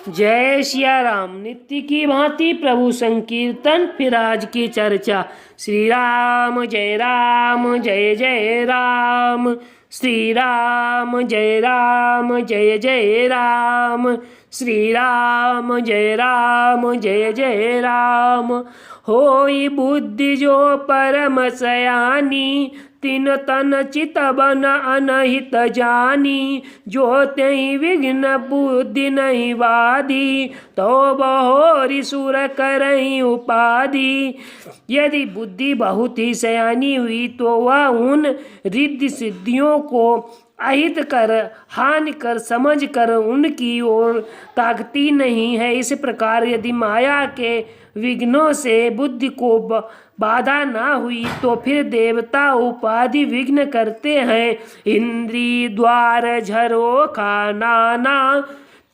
जय सिया राम। नित्य की भांति प्रभु संकीर्तन, फिर आज की चर्चा। श्री राम जय राम जय जय राम, श्री राम जय राम जय जय राम, श्री राम जय राम जय जय राम। होई बुद्धि जो परम सयानी, तिन तन चित बन अनहित जानी। जो तेहि विघ्न बुद्धि नहीं वादी, तो बहोरी सुर करई उपाधि। यदि बुद्धि बहुत ही सयानी हुई तो वह उन रिद्धि सिद्धियों को अहित कर, हानि कर समझ कर उनकी ओर ताकती नहीं है। इस प्रकार यदि माया के विघ्नों से बुद्धि को बाधा ना हुई तो फिर देवता उपाधि विघ्न करते हैं। इंद्री द्वार झरोखा नाना,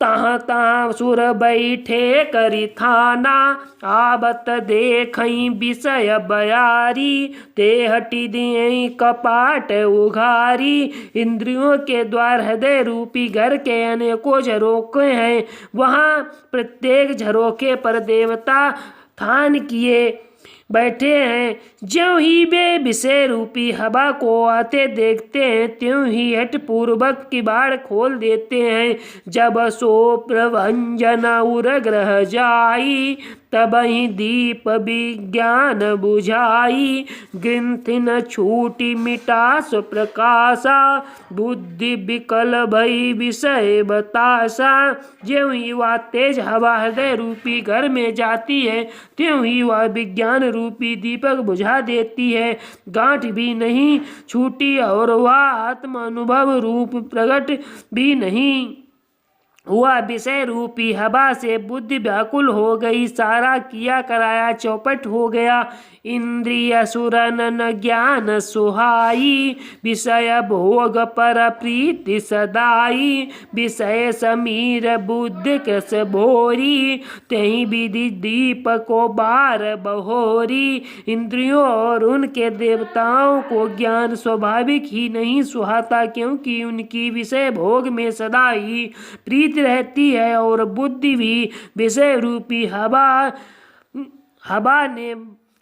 तहाँ तहाँ सुर बैठे करी थाना। आबत देखई विषय बयारी, ते हटी दिए कपाट उघारी। इंद्रियों के द्वार हृदय रूपी घर के अनेकों झरोखे हैं। वहाँ प्रत्येक झरोखे पर देवता थान किए बैठे हैं। ज्यों ही वे विषय रूपी हवा को आते देखते हैं, त्यों ही हठ पूर्वक किवाड़ खोल देते हैं। जब सो प्रभंजन उरग्रह जाई, तब ही दीप विज्ञान बुझाई। ग्रंथि न छूटी मिटा सो प्रकाशा, बुद्धि विकल भई विषय बतासा। ज्यों ही वह तेज हवा हृदय रूपी घर में जाती है, त्यों ही वह विज्ञान रूपी दीपक बुझा देती है। गांठ भी नहीं छूटी और वह आत्म अनुभव रूप प्रकट भी नहीं हुआ। विषय रूपी हवा से बुद्धि व्याकुल हो गई, सारा किया कराया चौपट हो गया। इंद्रिय सुरन न ज्ञान सुहाई, विषय भोग पर प्रीति सदाई। विषय समीर बुद्धि कृस भोरी, तही विधि दीप को बार बहोरी। इंद्रियों और उनके देवताओं को ज्ञान स्वाभाविक ही नहीं सुहाता, क्योंकि उनकी विषय भोग में सदा ही प्रीति रहती है। और बुद्धि भी विषय रूपी हवा ने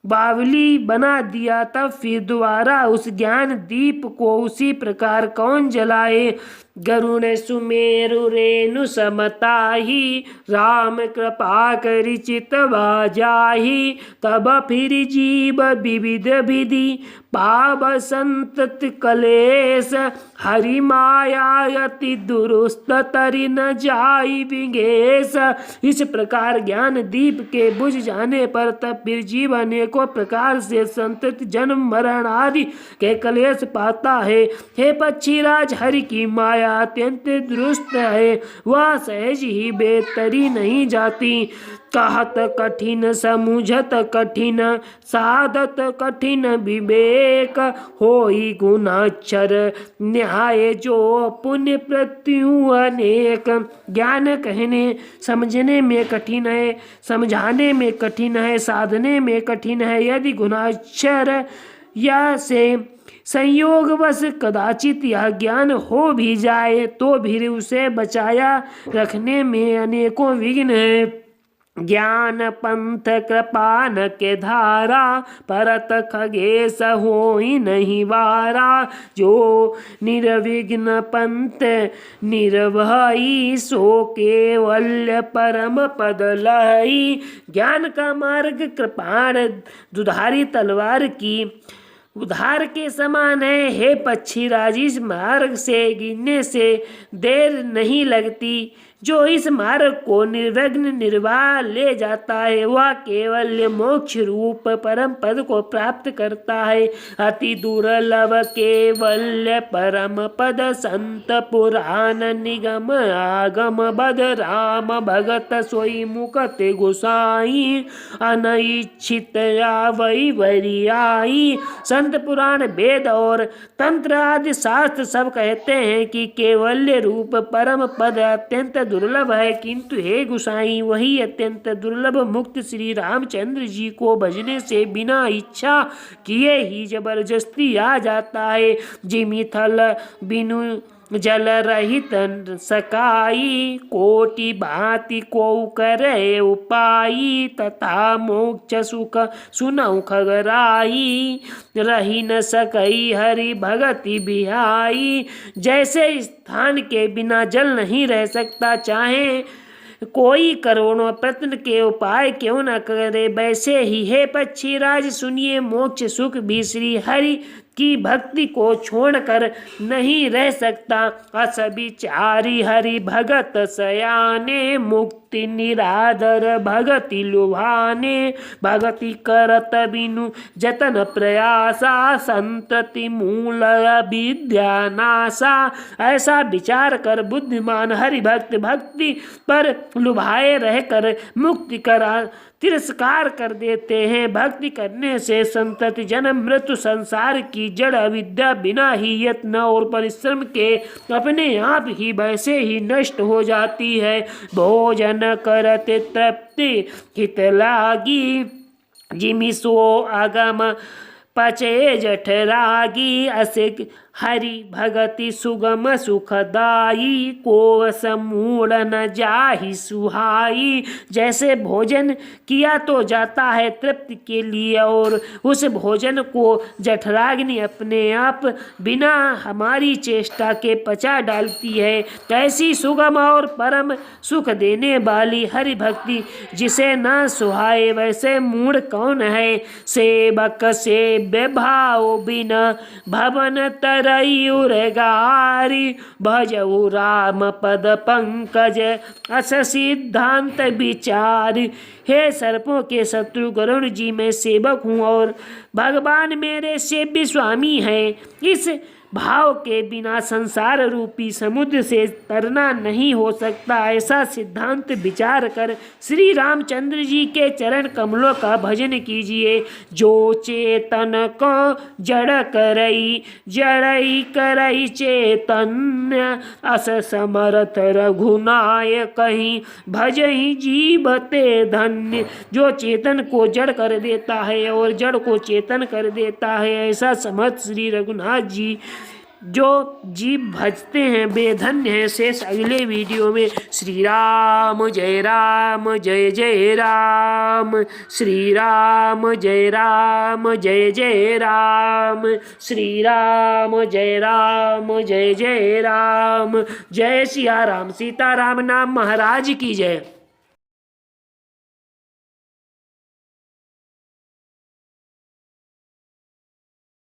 बावली बना दिया, तब फिर दोबारा उस ज्ञान दीप को उसी प्रकार कौन जलाए। गरुण सुमेरु रेणु समताही, राम कृपा करि चितवा जाही। तब फिर जीव विविध विधि, पाव संतत कलेश। हरि माया अति दुरुस्त, तरि न जाई विघेश। इस प्रकार ज्ञान दीप के बुझ जाने पर तब फिर जीव अनेकों प्रकार से संतत जन्म मरण आदि के कलेश पाता है। हे पक्षीराज, हरि की माया अत्यंत दुरुस्त है, वह सहज ही बेतरी नहीं जाती। कहत कठिन समुझत कठिन, साधत कठिन विवेक। होई गुणाक्षर न्याय जो पुण्य प्रत्यु अनेक। ज्ञान कहने समझने में कठिन है, समझाने में कठिन है, साधने में कठिन है। यदि गुणाक्षर या से संयोगवश कदाचित यह ज्ञान हो भी जाए तो भी उसे बचाया रखने में अनेकों विघ्न हैं। ज्ञान पंथ कृपान के धारा, परत खगेश होई नहीं वारा। जो निर्विघ्न पंथ निर्भयी, सो केवल्य परम पद लई। ज्ञान का मार्ग कृपाण दुधारी तलवार की उधार के समान है। हे पक्षीराज, इस मार्ग से गिरने से देर नहीं लगती। जो इस मार्ग को निर्विघ्न निर्वाह ले जाता है, वह केवल मोक्ष रूप परम पद को प्राप्त करता है। अति दुर्लभ केवल्य परम पद, संत पुराण निगम आगम बद। राम भगत सोई मुकत गोसाई, अनइच्छित आवै वरियाई। संत पुराण वेद और तंत्र आदि शास्त्र सब कहते हैं कि केवल्य रूप परम पद अत्यंत दुर्लभ है, किंतु हे गुसाई, वही अत्यंत दुर्लभ मुक्त श्री रामचंद्र जी को भजने से बिना इच्छा किए ही जबरदस्ती आ जाता है। जिमि थल बिनु जल रहित सकाई, कोटि भांति को करे उपाई, तथा मोक्ष सुख सुनौ खगराई, रही न सकई हरि भगति बिहाई। जैसे स्थान के बिना जल नहीं रह सकता, चाहे कोई करोड़ों प्रयत्न के उपाय क्यों न करे, वैसे ही हे पक्षी राज सुनिए, मोक्ष सुख भी श्री हरि की भक्ति को छोड़कर नहीं रह सकता। असविचारी हरि भगत सयाने, मुक्ति निरादर भगति लुभाने, भगति करत बिनु जतन प्रयासा, संतति मूल विद्या नासा। ऐसा विचार कर बुद्धिमान हरि भक्त भक्ति पर लुभाए रहकर मुक्ति करा तिरस्कार कर देते हैं। भक्ति करने से संतति जन्म मृत्यु संसार की जड़ अविद्या बिना ही यत्न और परिश्रम के अपने आप ही वैसे ही नष्ट हो जाती है। भोजन करते तृप्ति हित लागी, जिमि सो अगम पचे जठरागी। असिक हरि भगति सुगम सुखदाई, को समूढ़ न जाहि सुहाई। जैसे भोजन किया तो जाता है तृप्ति के लिए, और उस भोजन को जठराग्नि अपने आप बिना हमारी चेष्टा के पचा डालती है, ऐसी सुगम और परम सुख देने वाली हरि भक्ति जिसे न सुहाए, वैसे मूढ़ कौन है। सेवक सेव्य भाव बिना भवन तरयुरगारी, भजऊ राम पद पंकज अस सिद्धांत विचार। हे सर्पों के शत्रु गरुण जी, मैं सेवक हूँ और भगवान मेरे सेव्य स्वामी हैं। इस भाव के बिना संसार रूपी समुद्र से तरना नहीं हो सकता, ऐसा सिद्धांत विचार कर श्री रामचंद्र जी के चरण कमलों का भजन कीजिए। जो चेतन को जड़ करई, जड़ई करई चैतन्य, अस समर्थ रघुनायक कहीं भजही जीवते धन्य। जो चेतन को जड़ कर देता है और जड़ को चेतन कर देता है, ऐसा समर्थ श्री रघुनाथ जी जो जीव भजते हैं बेधन्य है। शेष अगले वीडियो में। श्री राम जय राम जय जय राम, श्री राम जय राम जय जय राम, श्री राम जय राम जय जय राम। जय सिया राम, सीताराम नाम महाराज की जय।